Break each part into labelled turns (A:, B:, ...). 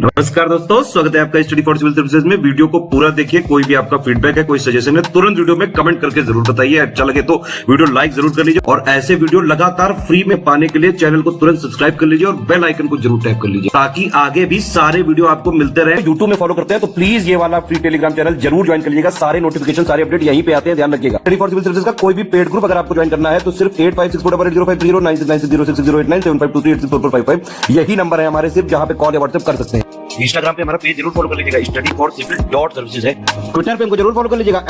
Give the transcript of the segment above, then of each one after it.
A: नमस्कार दोस्तों, स्वागत है आपका स्टडी फॉर सिविल सर्विसेज में। वीडियो को पूरा देखिए। कोई भी आपका फीडबैक है, कोई सजेशन है, तुरंत वीडियो में कमेंट करके जरूर बताइए। अच्छा लगे तो वीडियो लाइक जरूर कर लीजिए और ऐसे वीडियो लगातार फ्री में पाने के लिए चैनल को तुरंत सब्सक्राइब कर लीजिए और बेल आइकन को जरूर टैप कर लीजिए ताकि आगे भी सारे वीडियो आपको मिलते रहे। यूट्यूब में फॉलो करते हैं तो प्लीज ये वाला फ्री टेलीग्राम चैनल जरूर ज्वाइन कर लीजिएगा। सारे नोटिफिकेशन, सारे अपडेट यहीं पे आते हैं, ध्यान रखिएगा। स्टडी फॉर सिविल सर्विसेज का कोई भी पेड ग्रुप अगर आपको ज्वाइन करना है तो सिर्फ 856480560660897523864455 यही नंबर है हमारे, सिर्फ जहां पे कॉल या व्हाट्सएप कर सकते हैं। इंस्टाग्राम पे हमारा पेज जरूर फॉलो कर लीजिएगा, studyforcivil.services है। ट्विटर पे हमको जरूर फॉलो कर लीजिएगा,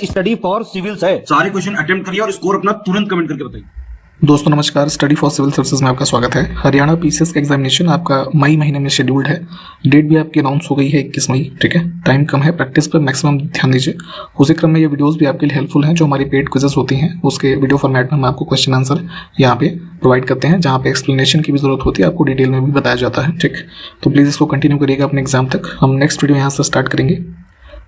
A: @studyforcivils है। सारे क्वेश्चन अटेम्प्ट करिए और स्कोर अपना तुरंत कमेंट करके बताइए।
B: दोस्तों नमस्कार, स्टडी फॉर सिविल सर्विसेज में आपका स्वागत है। हरियाणा पीसीएस का एग्जामिनेशन आपका मई महीने में शेड्यूल्ड है। डेट भी आपकी अनाउंस हो गई है 21 मई। ठीक है, टाइम कम है, प्रैक्टिस पर मैक्सिमम ध्यान दीजिए। उसी क्रम में ये वीडियोस भी आपके लिए हेल्पफुल हैं। जो हमारी पेड क्विजेस होती हैं उसके वीडियो फॉर्मेट में हम आपको क्वेश्चन आंसर यहाँ पे प्रोवाइड करते हैं, जहाँ पे एक्सप्लेनेशन की भी जरूरत होती है, आपको डिटेल में भी बताया जाता है। ठीक, तो प्लीज़ इसको कंटिन्यू करिएगा अपने एग्जाम तक। हम नेक्स्ट वीडियो यहाँ से स्टार्ट करेंगे।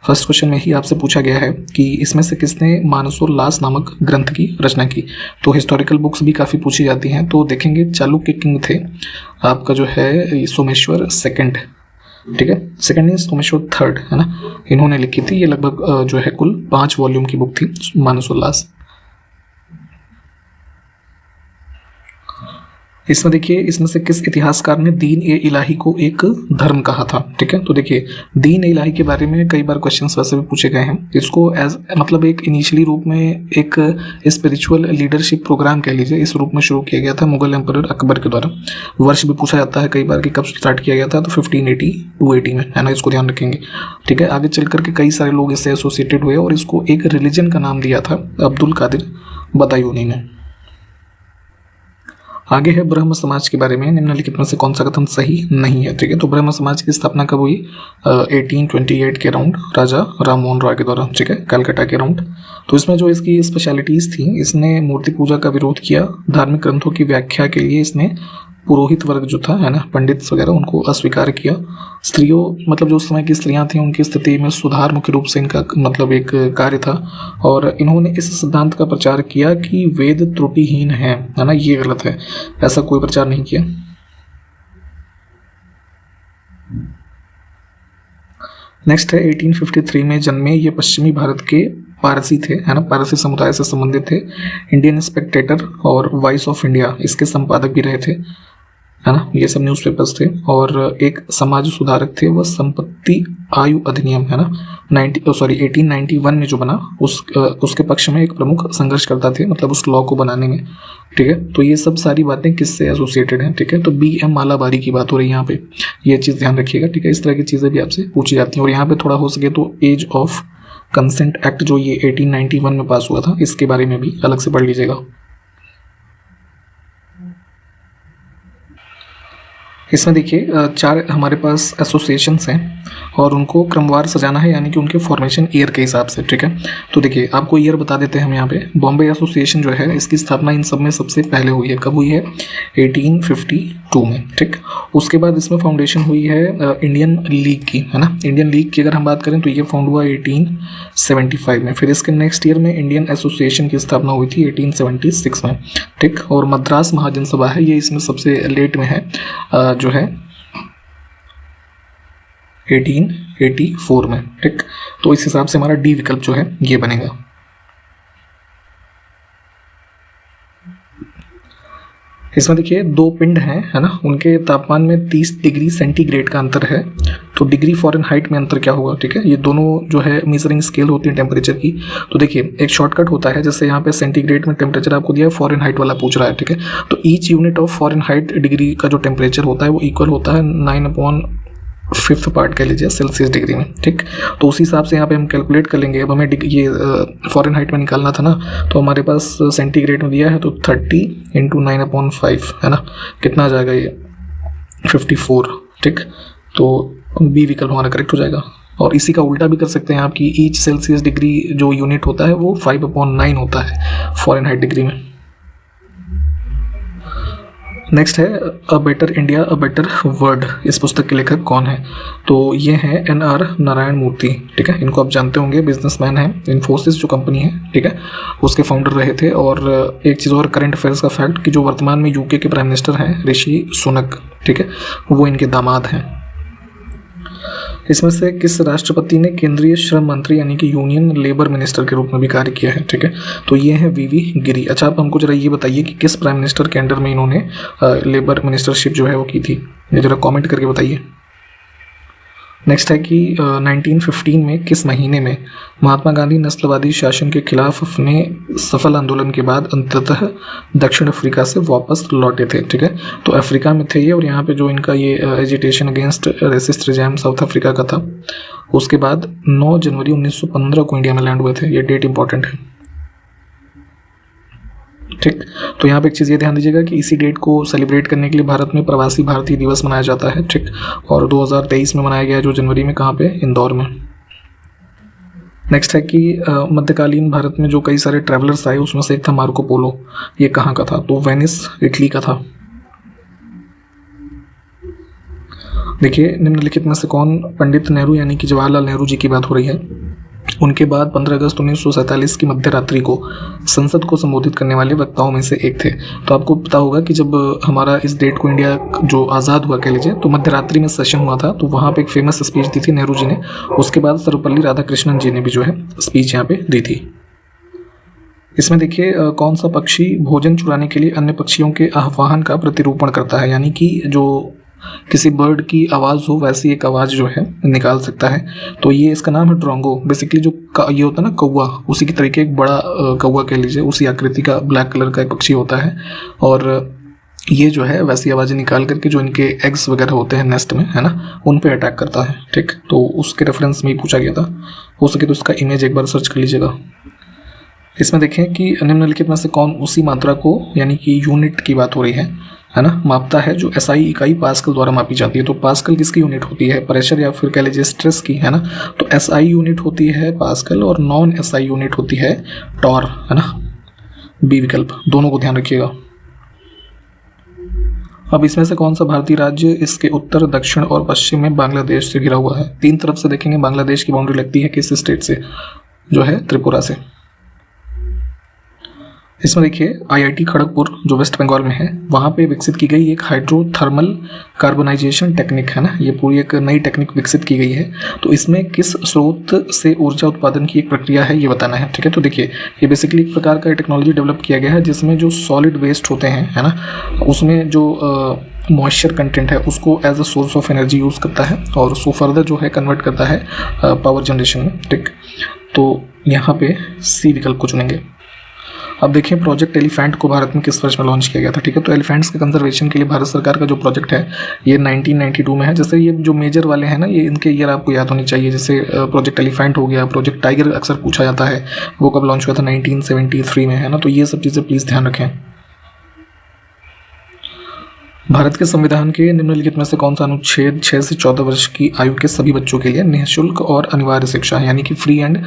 B: फर्स्ट क्वेश्चन में ही आपसे पूछा गया है कि इसमें से किसने मानसोल्लास नामक ग्रंथ की रचना की। तो हिस्टोरिकल बुक्स भी काफ़ी पूछी जाती हैं। तो देखेंगे चालुक्य किंग थे आपका जो है सोमेश्वर सेकंड। ठीक है, सेकंड मीन सोमेश्वर थर्ड है ना, इन्होंने लिखी थी। ये लगभग जो है कुल 5 वॉल्यूम की बुक थी मानसोल्लास। इसमें देखिए, इसमें से किस इतिहासकार ने दीन ए इलाही को एक धर्म कहा था। ठीक है, तो देखिए दीन ए इलाही के बारे में कई बार क्वेश्चंस वैसे भी पूछे गए हैं। इसको एज मतलब एक इनिशियली रूप में एक स्पिरिचुअल लीडरशिप प्रोग्राम कह लीजिए, इस रूप में शुरू किया गया था मुगल एम्परर अकबर के द्वारा। वर्ष भी पूछा जाता है कई बार कि कब स्टार्ट किया गया था, तो 1580 280 में है ना, इसको ध्यान रखेंगे। ठीक है, आगे चल करके कई सारे लोग इससे एसोसिएटेड हुए और इसको एक रिलीजन का नाम दिया था अब्दुल कादिर बदायूनी ने। आगे है ब्रह्म समाज के बारे में, निम्नलिखित में से कौन सा कथन सही नहीं है। ठीक है, तो ब्रह्म समाज की स्थापना कब हुई? 1828 के अराउंड राजा राम मोहन रॉय के द्वारा। ठीक है, कलकत्ता के अराउंड। तो इसमें जो इसकी स्पेशलिटीज़ थी, इसने मूर्ति पूजा का विरोध किया, धार्मिक ग्रंथों की व्याख्या के लिए इसने पुरोहित वर्ग जो था है ना, पंडित वगैरह, उनको अस्वीकार किया। स्त्रियों मतलब जो उस समय की स्त्रियां थीं उनकी स्थिति में सुधार मुख्य रूप से इनका मतलब एक कार्य था। और इन्होंने इस सिद्धांत का प्रचार किया कि वेद त्रुटिहीन है ना, ये गलत है, ऐसा कोई प्रचार नहीं किया। नेक्स्ट है 1853 में जन्मे, ये पश्चिमी भारत के पारसी थे है ना, पारसी समुदाय से संबंधित थे। इंडियन स्पेक्टेटर और वॉइस ऑफ इंडिया इसके संपादक भी रहे थे है ना, ये सब न्यूज़पेपर्स थे। और एक समाज सुधारक थे, वह संपत्ति आयु अधिनियम है ना 1891 में जो बना उसके पक्ष में एक प्रमुख संघर्ष करता थे, मतलब उस लॉ को बनाने में। ठीक है, तो ये सब सारी बातें किससे एसोसिएटेड हैं। ठीक है, तो BM मालाबारी की बात हो रही है यहाँ पे, ये चीज़ ध्यान रखिएगा। ठीक है, इस तरह की चीज़ें भी आपसे पूछी जाती हैं। और यहाँ पे थोड़ा हो सके तो एज ऑफ कंसेंट एक्ट जो ये 1891 में पास हुआ था, इसके बारे में भी अलग से पढ़ लीजिएगा। इसमें देखिए 4 हमारे पास एसोसिएशंस हैं और उनको क्रमवार सजाना है, यानी कि उनके फॉर्मेशन ईयर के हिसाब से। ठीक है, तो देखिए आपको ईयर बता देते हैं हम यहाँ पे। बॉम्बे एसोसिएशन जो है इसकी स्थापना इन सब में सबसे पहले हुई है। कब हुई है? 1852 में। ठीक, उसके बाद इसमें फाउंडेशन हुई है इंडियन लीग की है ना। इंडियन लीग की अगर हम बात करें तो ये फाउंड हुआ 1875 में। फिर इसके नेक्स्ट ईयर में इंडियन एसोसिएशन की स्थापना हुई थी 1876 में। ठीक, और मद्रास महाजन सभा है, ये इसमें सबसे लेट में है, जो है 1884 में। ठीक, तो इस हिसाब से हमारा डी विकल्प जो है ये बनेगा। इसमें देखिए 2 पिंड हैं है ना, उनके तापमान में 30 डिग्री सेंटीग्रेड का अंतर है। तो डिग्री फ़ारेनहाइट में अंतर क्या होगा? ठीक है, ये दोनों जो है मेजरिंग स्केल होती है टेम्परेचर की। तो देखिए एक शॉर्टकट होता है, जैसे यहाँ पे सेंटीग्रेड में टेम्परेचर आपको दिया है, फ़ारेनहाइट वाला पूछ रहा है। ठीक है, तो each unit of Fahrenheit degree का जो टेम्परेचर होता है वो इक्वल होता है 9/5 पार्ट कह लीजिए सेल्सियस डिग्री में। ठीक, तो उसी हिसाब से यहाँ पे हम कैलकुलेट कर लेंगे। अब हमें ये फ़ारेनहाइट में निकालना था ना, तो हमारे पास सेंटीग्रेड में दिया है तो 30 × 9/5 है ना, कितना आ जाएगा ये 54। ठीक, तो बी विकल्प हमारा करेक्ट हो जाएगा। और इसी का उल्टा भी कर सकते हैं आप कि ईच सेल्सियस डिग्री जो यूनिट होता है वो 5/9 होता है फ़ारेनहाइट डिग्री में। नेक्स्ट है a better India a better world, इस पुस्तक के लेखक कौन है? तो ये हैं NR नारायण मूर्ति। ठीक है, इनको आप जानते होंगे, बिजनेसमैन हैं, इन्फोसिस जो कंपनी है ठीक है उसके फाउंडर रहे थे। और एक चीज़ और करंट अफेयर्स का फैक्ट कि जो वर्तमान में UK के प्राइम मिनिस्टर हैं ऋषि सुनक, ठीक है, वो इनके दामाद हैं। इसमें से किस राष्ट्रपति ने केंद्रीय श्रम मंत्री यानी कि यूनियन लेबर मिनिस्टर के रूप में भी कार्य किया है, ठीक है। तो ये है वीवी गिरी। अच्छा, आप हमको जरा ये बताइए कि किस प्राइम मिनिस्टर के अंडर में इन्होंने लेबर मिनिस्टरशिप जो है वो की थी, ये जरा कमेंट करके बताइए। नेक्स्ट है कि 1915 में किस महीने में महात्मा गांधी नस्लवादी शासन के खिलाफ अपने सफल आंदोलन के बाद अंततः दक्षिण अफ्रीका से वापस लौटे थे, ठीक है। तो अफ्रीका में थे ये, और यहाँ पे जो इनका ये agitation against racist regime South Africa का था। उसके बाद 9 जनवरी 1915 को इंडिया में लैंड हुए थे, ये डेट इंपॉर्टेंट है, ठीक। तो यहाँ पे एक चीज़ ये ध्यान दीजिएगा कि इसी डेट को सेलिब्रेट करने के लिए भारत में प्रवासी भारतीय दिवस मनाया जाता है, ठीक। और 2023 में मनाया गया है, जो जनवरी में, कहाँ पे, इंदौर में। नेक्स्ट है कि मध्यकालीन भारत में जो कई सारे ट्रैवलर्स आए उसमें से एक था मार्को पोलो। ये कहाँ का था? तो वेनिस, इटली का था। देखिए, निम्नलिखित में से कौन पंडित नेहरू यानी कि जवाहरलाल नेहरू जी की बात हो रही है। उनके बाद 15 अगस्त 1947 की मध्य रात्रि को संसद को संबोधित करने वाले वक्ताओं में से एक थे। तो आपको पता होगा कि जब हमारा इस डेट को इंडिया जो आज़ाद हुआ कह लीजिए, तो मध्य रात्रि में सेशन हुआ था, तो वहाँ पे एक फेमस स्पीच दी थी नेहरू जी ने। उसके बाद सर्वपल्ली राधाकृष्णन जी ने भी जो है स्पीच यहाँ पे दी थी। इसमें देखिए कौन सा पक्षी भोजन चुराने के लिए अन्य पक्षियों के आह्वान का प्रतिरूपण करता है, यानी कि जो किसी बर्ड की आवाज़ हो वैसी एक आवाज़ जो है निकाल सकता है। तो ये इसका नाम है ड्रोंगो। बेसिकली जो ये होता है ना कौवा, उसी की तरीके एक बड़ा कौवा कह लीजिए, उसी आकृति का ब्लैक कलर का एक पक्षी होता है, और ये जो है वैसी आवाज़ें निकाल करके जो इनके एग्स वगैरह होते हैं नेस्ट में, है ना, उन पे अटैक करता है, ठीक। तो उसके रेफरेंस में ही पूछा गया था। हो सके तो इसका इमेज एक बार सर्च कर लीजिएगा। इसमें देखें कि निम्नलिखित में से कौन उसी मात्रा को, यानी कि यूनिट की बात हो रही है ना, मापता है जो एसआई इकाई पास्कल द्वारा मापी जाती है। तो पास्कल किसकी यूनिट होती है? प्रेशर या फिर कह लीजिए स्ट्रेस की, है ना। तो एसआई यूनिट होती है पास्कल, और नॉन एसआई यूनिट होती है टॉर, है ना। बी विकल्प, दोनों को ध्यान रखिएगा। अब इसमें से कौन सा भारतीय राज्य इसके उत्तर, दक्षिण और पश्चिम में बांग्लादेश से घिरा हुआ है? 3 तरफ से देखेंगे बांग्लादेश की बाउंड्री लगती है किस स्टेट से? जो है त्रिपुरा से। इसमें देखिए आईआईटी खड़गपुर जो वेस्ट बंगाल में है, वहाँ पे विकसित की गई एक हाइड्रोथर्मल कार्बनाइजेशन टेक्निक, है ना। ये पूरी एक नई टेक्निक विकसित की गई है। तो इसमें किस स्रोत से ऊर्जा उत्पादन की एक प्रक्रिया है ये बताना है, ठीक है। तो देखिए ये बेसिकली एक प्रकार का टेक्नोलॉजी डेवलप किया गया है जिसमें जो सॉलिड वेस्ट होते हैं, है ना, उसमें जो मॉइस्चर कंटेंट है उसको as a source of energy use करता है, और उसको फर्दर जो है कन्वर्ट करता है पावर जनरेशन में, ठीक। तो यहाँ पे सी विकल्प को चुनेंगे। अब देखिए प्रोजेक्ट एलिफेंट को भारत में किस वर्ष में लॉन्च किया गया था, ठीक है। तो एलिफेंट्स के कंजर्वेशन के लिए भारत सरकार का जो प्रोजेक्ट है ये 1992 में है। जैसे ये जो मेजर वाले हैं ना, ये इनके ईयर आपको याद होनी चाहिए। जैसे प्रोजेक्ट एलिफेंट हो गया, प्रोजेक्ट टाइगर अक्सर पूछा जाता है, वो कब लॉन्च हुआ था? 1973 में, है ना। तो ये सब चीज़ें प्लीज़ ध्यान रखें। भारत के संविधान के निम्नलिखित में से कौन सा अनुच्छेद 6 से 14 वर्ष की आयु के सभी बच्चों के लिए निःशुल्क और अनिवार्य शिक्षा यानी कि फ्री एंड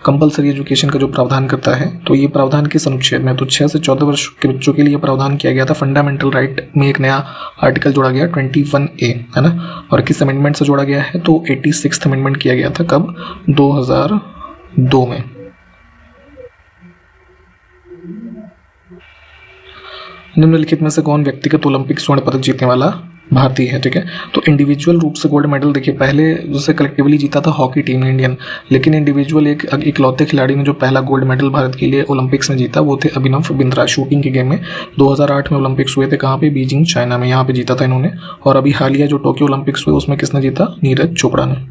B: कंपलसरी एजुकेशन का जो प्रावधान करता है? तो ये प्रावधान किस अनुच्छेद में? तो 6 से 14 वर्ष के बच्चों के लिए प्रावधान किया गया था। फंडामेंटल राइट में एक नया आर्टिकल जोड़ा गया 21A, है ना। और किस अमेंडमेंट से जोड़ा गया है? तो 86th अमेंडमेंट किया गया था। कब? 2002 में। निम्नलिखित में से कौन व्यक्तिगत ओलंपिक स्वर्ण पदक जीतने वाला भारतीय है, ठीक है। तो इंडिविजुअल रूप से गोल्ड मेडल देखिए पहले जैसे कलेक्टिवली जीता था हॉकी टीम इंडियन, लेकिन इंडिविजुअल एक इकलौते खिलाड़ी ने जो पहला गोल्ड मेडल भारत के लिए ओलंपिक्स में जीता वो थे अभिनव बिंद्रा। शूटिंग के गेम में 2008 में ओलंपिक्स हुए थे, कहाँ पे? बीजिंग, चाइना में, यहाँ पे जीता था इन्होंने। और अभी हालिया जो टोक्यो ओलंपिक्स हुए उसमें किसने जीता? नीरज चोपड़ा ने।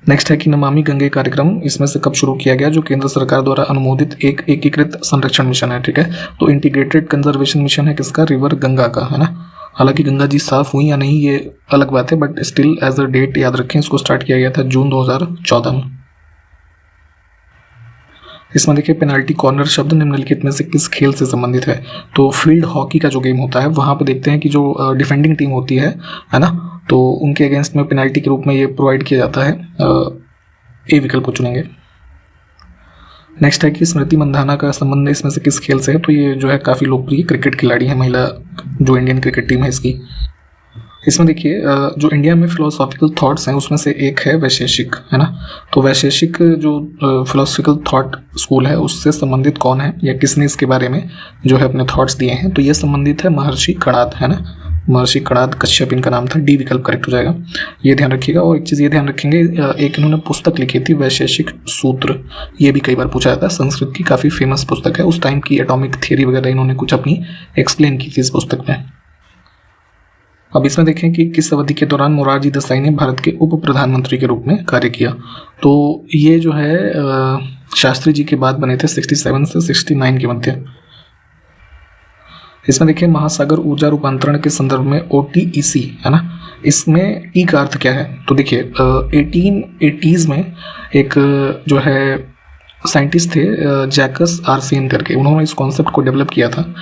B: नेक्स्ट है कि नमामि गंगे कार्यक्रम इसमें से कब शुरू किया गया? जो केंद्र सरकार द्वारा अनुमोदित एक एकीकृत संरक्षण मिशन है, ठीक है। तो इंटीग्रेटेड कंजर्वेशन मिशन है किसका? रिवर गंगा का, है ना। हालांकि गंगा जी साफ हुई या नहीं ये अलग बात है, but still as a date याद रखें, इसको स्टार्ट किया गया था जून 2014 में। इसमें देखिए पेनाल्टी कॉर्नर शब्द निम्नलिखित में से किस खेल से संबंधित है? तो फील्ड हॉकी का जो गेम होता है वहाँ पे देखते हैं कि जो डिफेंडिंग टीम होती है ना, तो उनके अगेंस्ट में पेनाल्टी के रूप में ये प्रोवाइड किया जाता है। ए विकल्प को चुनेंगे। नेक्स्ट है कि स्मृति मंधाना का संबंध इसमें से किस खेल से है? तो ये जो है काफ़ी लोकप्रिय क्रिकेट खिलाड़ी है, महिला जो इंडियन क्रिकेट टीम है इसकी। इसमें देखिए जो इंडिया में फिलोसॉफिकल थॉट्स हैं उसमें से एक है वैशेषिक, है ना। तो वैशेषिक जो फिलोसॉफिकल थॉट स्कूल है उससे संबंधित कौन है या किसने इसके बारे में जो है अपने थॉट्स दिए हैं, तो ये संबंधित है महर्षि कणाद, है ना। महर्षि कणाद कश्यप इनका नाम था। डी विकल्प करेक्ट हो जाएगा, ये ध्यान रखिएगा। और एक चीज़ ये ध्यान रखेंगे, एक इन्होंने पुस्तक लिखी थी वैशेषिक सूत्र, ये भी कई बार पूछा जाता है, संस्कृत की काफ़ी फेमस पुस्तक है। उस टाइम की एटॉमिक थियरी वगैरह इन्होंने कुछ अपनी एक्सप्लेन की थी इस पुस्तक में। अब इसमें देखें कि किस अवधि के दौरान मोरारजी देसाई ने भारत के उप प्रधानमंत्री के रूप में कार्य किया। तो ये जो है शास्त्री जी के बाद बने थे 67 से 69 के मध्य। इसमें देखिए महासागर ऊर्जा रूपांतरण के संदर्भ में OTEC, है ना, इसमें टी का अर्थ क्या है। तो देखिए 1880s में एक जो है साइंटिस्ट थे जैकस आरसीएन करके, उन्होंने इस कॉन्सेप्ट को डेवलप किया था,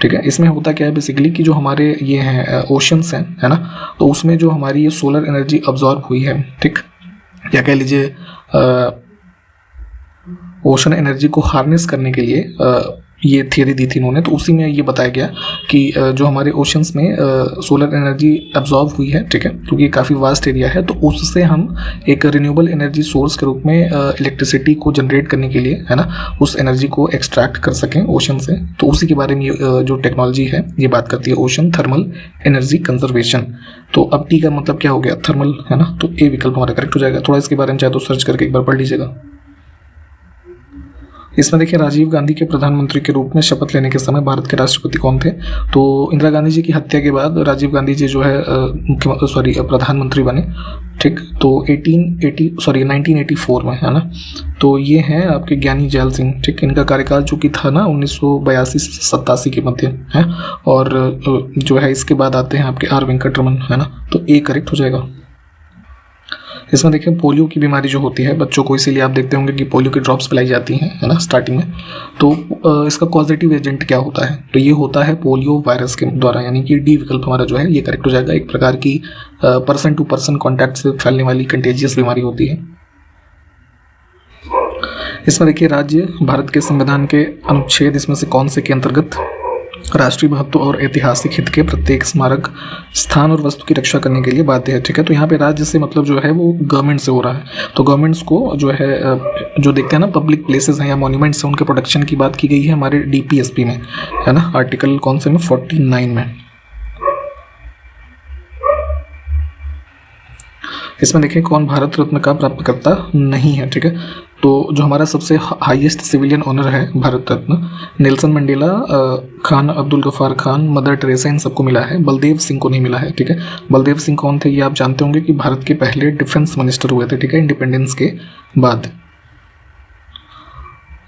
B: ठीक है। इसमें होता क्या है बेसिकली कि जो हमारे ये हैं ओशंस हैं, है ना, तो उसमें जो हमारी ये सोलर एनर्जी अब्जॉर्ब हुई है, ठीक, या कह लीजिए ओशन एनर्जी को हार्नेस करने के लिए ये थियरी दी थी इन्होंने। तो उसी में ये बताया गया कि जो हमारे ओशंस में सोलर एनर्जी अब्जॉर्ब हुई है, ठीक है, क्योंकि काफ़ी वास्ट एरिया है, तो उससे हम एक रिन्यूएबल एनर्जी सोर्स के रूप में इलेक्ट्रिसिटी को जनरेट करने के लिए, है ना, उस एनर्जी को एक्सट्रैक्ट कर सकें ओशन से। तो उसी के बारे में जो टेक्नोलॉजी है ये बात करती है, ओशन थर्मल एनर्जी कंजर्वेशन। तो अब टी का मतलब क्या हो गया, थर्मल, है ना। तो ए विकल्प हमारा करेक्ट हो जाएगा। थोड़ा इसके बारे में चाहे तो सर्च करके एक बार पढ़ लीजिएगा। इसमें देखिए राजीव गांधी के प्रधानमंत्री के रूप में शपथ लेने के समय भारत के राष्ट्रपति कौन थे। तो इंदिरा गांधी जी की हत्या के बाद राजीव गांधी जी जो है प्रधानमंत्री बने, ठीक। तो 1984 में, है ना। तो ये हैं आपके ज्ञानी जैल सिंह, ठीक। इनका कार्यकाल चूंकि था ना 1982 से 87 के मध्य है। और जो है इसके बाद आते हैं आपके आर वेंकटरमन, है ना। तो ए करेक्ट हो जाएगा। इसमें देखिए पोलियो की बीमारी जो होती है बच्चों को, इसीलिए आप देखते होंगे कि पोलियो की ड्रॉप्स पिलाई जाती हैं, है ना, स्टार्टिंग में। तो इसका कॉजेटिव एजेंट क्या होता है, तो ये होता है पोलियो वायरस के द्वारा, यानी कि डी विकल्प हमारा जो है ये करेक्ट हो जाएगा। एक प्रकार की पर्सन टू पर्सन कॉन्टैक्ट से फैलने वाली कंटेजियस बीमारी होती है। इसमें देखिए राज्य भारत के संविधान के अनुच्छेद इसमें से कौन से के अंतर्गत राष्ट्रीय महत्व और ऐतिहासिक हित के प्रत्येक स्मारक स्थान और वस्तु की रक्षा करने के लिए बाध्य है, ठीक है। तो यहाँ पे राज्य से मतलब जो है वो गवर्नमेंट से हो रहा है। तो गवर्नमेंट्स को जो है जो देखते हैं ना पब्लिक प्लेसेस हैं या मॉन्यूमेंट्स हैं, उनके प्रोटेक्शन की बात की गई है हमारे DPSP में, है ना, आर्टिकल कौन से में 49 में। इसमें देखिए कौन भारत रत्न का प्राप्तकर्ता नहीं है, ठीक है। तो जो हमारा सबसे हाईएस्ट सिविलियन ऑनर है Bharat Ratna, Nelson Mandela, Khan Abdul Ghaffar Khan, Mother Teresa, इन सबको मिला है, बलदेव सिंह को नहीं मिला है, ठीक है। बलदेव सिंह कौन थे ये आप जानते होंगे कि भारत के पहले डिफेंस मिनिस्टर हुए थे, ठीक है, इंडिपेंडेंस के बाद।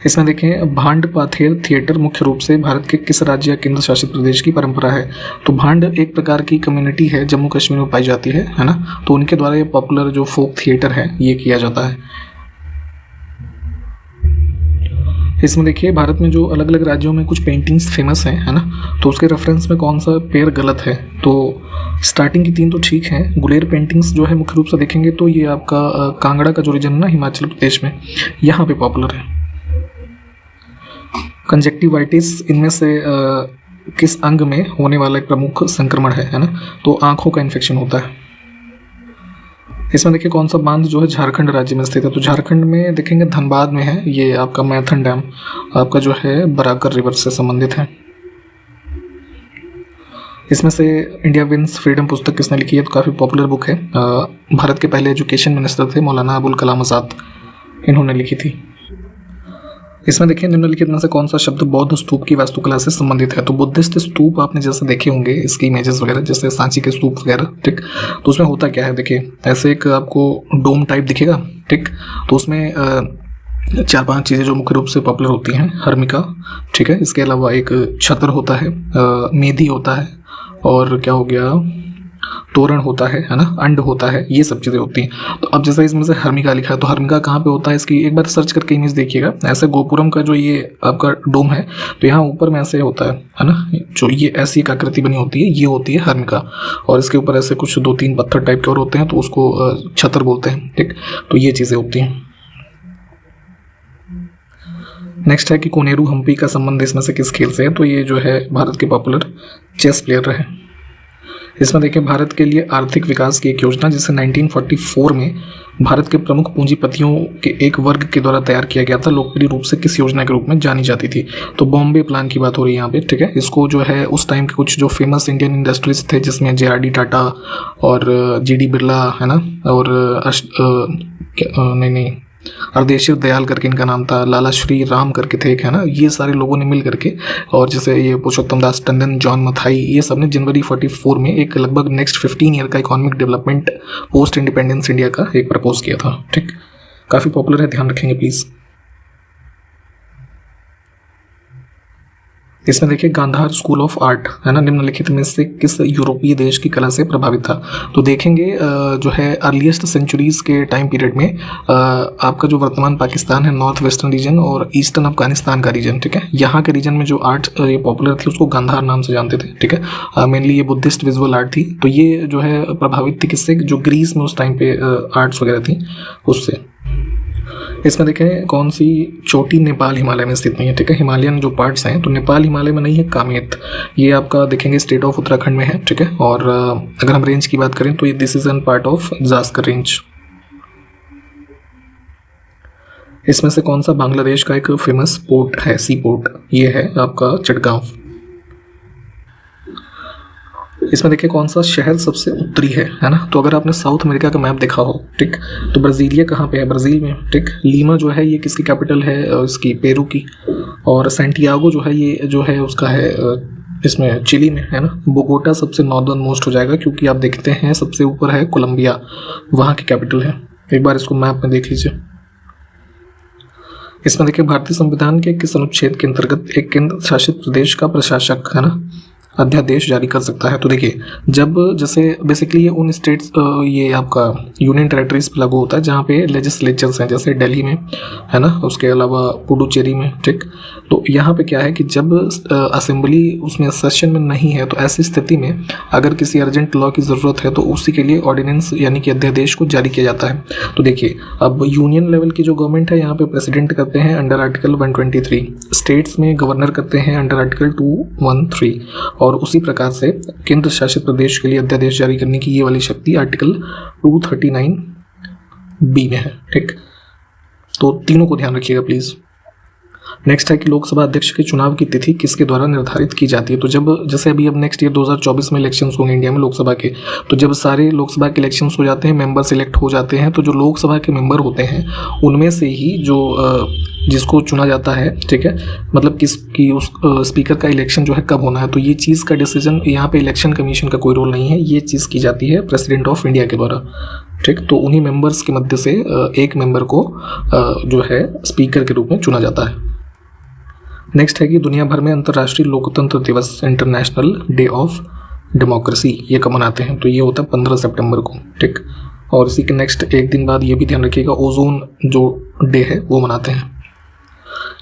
B: इसमें देखें भांड पाथेर थिएटर मुख्य रूप से भारत के किस राज्य या केंद्र शासित प्रदेश की परंपरा है। तो भांड एक प्रकार की कम्युनिटी है, जम्मू कश्मीर में पाई जाती है ना। तो उनके द्वारा ये पॉपुलर जो फोक थिएटर है ये किया जाता है। इसमें देखिए भारत में जो अलग अलग राज्यों में कुछ पेंटिंग्स फेमस हैं, है ना, तो उसके रेफरेंस में कौन सा पेयर गलत है। तो स्टार्टिंग की 3 तो ठीक हैं। गुलेर पेंटिंग्स जो है मुख्य रूप से देखेंगे तो ये आपका कांगड़ा का जो रीजन है ना हिमाचल प्रदेश में, यहाँ पे पॉपुलर है। कंजक्टिवाइटिस इनमें से किस अंग में होने वाला एक प्रमुख संक्रमण है ना, तो आंखों का इन्फेक्शन होता है। इसमें देखिए कौन सा बांध जो है झारखंड राज्य में स्थित है। तो झारखंड में देखेंगे धनबाद में है, ये आपका मैथन डैम आपका जो है बराकर रिवर से संबंधित है। इसमें से इंडिया विंस फ्रीडम पुस्तक किसने लिखी है, तो काफ़ी पॉपुलर बुक है। भारत के पहले एजुकेशन मिनिस्टर थे मौलाना अबुल कलाम आज़ाद, इन्होंने लिखी थी। इसमें देखिए निम्नलिखित में से कौन सा शब्द बौद्ध स्तूप की वास्तुकला से संबंधित है। तो बुद्धिस्ट स्तूप आपने जैसे देखे होंगे इसकी इमेजेस वगैरह, जैसे सांची के स्तूप वगैरह, ठीक। तो उसमें होता क्या है, देखिए ऐसे एक आपको डोम टाइप दिखेगा, ठीक। तो उसमें 4-5 चीज़ें जो मुख्य रूप से पॉपुलर होती हैं, हर्मिका, ठीक है, इसके अलावा एक छतर होता है, मेधी होता है, और क्या हो गया, तोरण होता है ना, अंड होता है, ये सब चीज़ें होती हैं। तो अब जैसे इसमें से हर्मिका लिखा है, तो हर्मिका कहाँ पे होता है इसकी एक बार सर्च करके इमेज देखिएगा। ऐसे गोपुरम का जो ये आपका डोम है, तो यहाँ ऊपर में ऐसे होता है ना, जो ये ऐसी एक आकृति बनी होती है, ये होती है हर्मिका। और इसके ऊपर ऐसे कुछ 2-3 पत्थर टाइप के और होते हैं, तो उसको छतर बोलते हैं, ठीक। तो ये चीज़ें होती हैं। नेक्स्ट है कि कोनेरू हम्पी का संबंध इसमें से किस खेल से है। तो ये जो है भारत के पॉपुलर चेस प्लेयर है। इसमें देखिए भारत के लिए आर्थिक विकास की एक योजना जिसे 1944 में भारत के प्रमुख पूंजीपतियों के एक वर्ग के द्वारा तैयार किया गया था, लोकप्रिय रूप से किस योजना के रूप में जानी जाती थी। तो बॉम्बे प्लान की बात हो रही है यहाँ पे, ठीक है। इसको जो है उस टाइम के कुछ जो फेमस इंडियन इंडस्ट्रीज थे जिसमें JRD टाटा और GD बिरला है ना, और अर्देशीर दयाल करके इनका नाम था, लाला श्री राम करके थे एक, है ना, ये सारे लोगों ने मिल करके, और जैसे ये पुरुषोत्तम दास टंडन, जॉन मथाई, ये सब ने जनवरी 44 में एक लगभग नेक्स्ट 15 ईयर का economic development post independence India का एक प्रपोज किया था, ठीक। काफ़ी पॉपुलर है, ध्यान रखेंगे प्लीज़। इसमें देखिए गांधार स्कूल ऑफ आर्ट है ना, निम्नलिखित में से किस यूरोपीय देश की कला से प्रभावित था। तो देखेंगे जो है अर्लीस्ट सेंचुरीज के टाइम पीरियड में आपका जो वर्तमान पाकिस्तान है, नॉर्थ वेस्टर्न रीजन और ईस्टर्न अफगानिस्तान का रीजन, ठीक है, यहाँ के रीजन में जो आर्ट ये पॉपुलर थी उसको गांधार नाम से जानते थे, ठीक है। मेनली ये बुद्धिस्ट विजुअल आर्ट थी। तो ये जो है प्रभावित थी किससे, जो ग्रीस में उस टाइम पे आर्ट्स वगैरह थी उससे। इसमें देखें कौन सी चोटी नेपाल हिमालय में स्थित नहीं है, ठीक है। हिमालयन जो पार्ट्स हैं तो नेपाल हिमालय में नहीं है, कामेत ये आपका देखेंगे स्टेट ऑफ उत्तराखंड में है, ठीक है। और अगर हम रेंज की बात करें तो ये this is an part of Zanskar range. इसमें से कौन सा बांग्लादेश का एक फेमस पोर्ट है, सी पोर्ट, ये है आपका चटगांव। इसमें देखिए कौन सा शहर सबसे उत्तरी है ना। तो अगर आपने साउथ अमेरिका का मैप देखा हो, ठीक, तो ब्राज़ीलिया कहाँ पे है, ब्राज़ील में, ठीक। लीमा जो है ये किसकी कैपिटल है, इसकी पेरू की। और सैंटियागो जो है ये जो है उसका है इसमें चिली में, है ना। बोगोटा सबसे नॉर्दर्न मोस्ट हो जाएगा क्योंकि आप देखते हैं सबसे ऊपर है कोलंबिया, वहाँ की कैपिटल है। एक बार इसको मैप में देख लीजिए। इसमें देखिए भारतीय संविधान के किस अनुच्छेद के अंतर्गत एक केंद्र शासित प्रदेश का प्रशासक, है ना, अध्यादेश जारी कर सकता है। तो देखिए जब जैसे बेसिकली ये उन स्टेट्स ये आपका यूनियन टेरेटरीज पर लागू होता है जहाँ पे लेजिस्लेचर्स हैं, जैसे दिल्ली में, है ना, उसके अलावा पुडुचेरी में, ठीक। तो यहाँ पे क्या है कि जब असेंबली उसमें सेशन में नहीं है तो ऐसी स्थिति में अगर किसी अर्जेंट लॉ की ज़रूरत है तो उसी के लिए ऑर्डिनेंस यानी कि अध्यादेश को जारी किया जाता है। तो देखिए अब यूनियन लेवल की जो गवर्नमेंट है यहाँ पे प्रेसिडेंट करते हैं अंडर आर्टिकल 123, स्टेट्स में गवर्नर करते हैं अंडर आर्टिकल 213, और उसी प्रकार से केंद्र शासित प्रदेश के लिए अध्यादेश जारी करने की ये वाली शक्ति आर्टिकल 239B में है, ठीक। तो तीनों को ध्यान रखिएगा प्लीज़। नेक्स्ट है कि लोकसभा अध्यक्ष के चुनाव की तिथि किसके द्वारा निर्धारित की जाती है। तो जब जैसे अभी अब नेक्स्ट ईयर 2024 में इलेक्शंस होंगे इंडिया में लोकसभा के, तो जब सारे लोकसभा के इलेक्शंस हो जाते हैं, मेंबर सिलेक्ट हो जाते हैं, तो जो लोकसभा के मेंबर होते हैं उनमें से ही जो जिसको चुना जाता है, ठीक है, मतलब किसकी उस स्पीकर का इलेक्शन जो है कब होना है, तो ये चीज़ का डिसीजन यहाँ पे इलेक्शन कमीशन का कोई रोल नहीं है, ये चीज़ की जाती है प्रेसिडेंट ऑफ इंडिया के द्वारा, ठीक। तो उन्हीं मेंबर्स के मध्य से एक मेंबर को जो है स्पीकर के रूप में चुना जाता है। नेक्स्ट है कि दुनिया भर में अंतर्राष्ट्रीय लोकतंत्र दिवस, इंटरनेशनल डे ऑफ डेमोक्रेसी, ये कब मनाते हैं। तो ये होता है 15 सितंबर को, ठीक। और इसी के नेक्स्ट एक दिन बाद ये भी ध्यान रखिएगा ओजोन जो डे है वो मनाते हैं।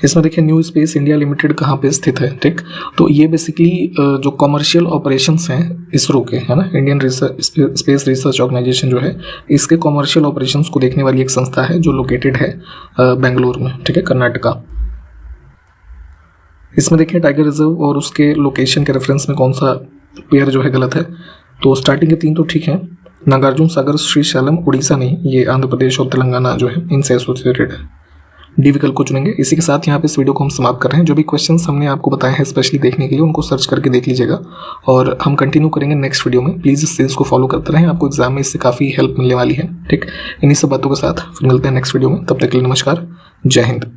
B: इसमें देखिए न्यू स्पेस इंडिया लिमिटेड कहाँ पे स्थित है, ठीक। तो ये बेसिकली जो कमर्शियल ऑपरेशंस हैं इसरो के, है ना, इंडियन स्पेस रिसर्च ऑर्गेनाइजेशन जो है, इसके कमर्शियल ऑपरेशंस को देखने वाली एक संस्था है जो लोकेटेड है बेंगलोर में, ठीक है, कर्नाटका। इसमें देखिए टाइगर रिजर्व और उसके लोकेशन के रेफरेंस में कौन सा पेयर जो है गलत है। तो स्टार्टिंग के तीन तो ठीक हैं, नागार्जुन सागर, श्रीशैलम, उड़ीसा नहीं, ये आंध्र प्रदेश और तेलंगाना जो है इनसे एसोसिएटेड है। डी विकल्प को चुनेंगे। इसी के साथ यहाँ पे इस वीडियो को हम समाप्त कर रहे हैं। जो भी क्वेश्चंस हमने आपको बताए हैं स्पेशली देखने के लिए उनको सर्च करके देख लीजिएगा, और हम कंटिन्यू करेंगे नेक्स्ट वीडियो में। प्लीज़ इस सीरीज को फॉलो करते रहें, आपको एग्जाम में इससे काफ़ी हेल्प मिलने वाली है, ठीक। इन्हीं सब बातों के साथ फिर मिलते हैं नेक्स्ट वीडियो में, तब तक के लिए नमस्कार, जय हिंद।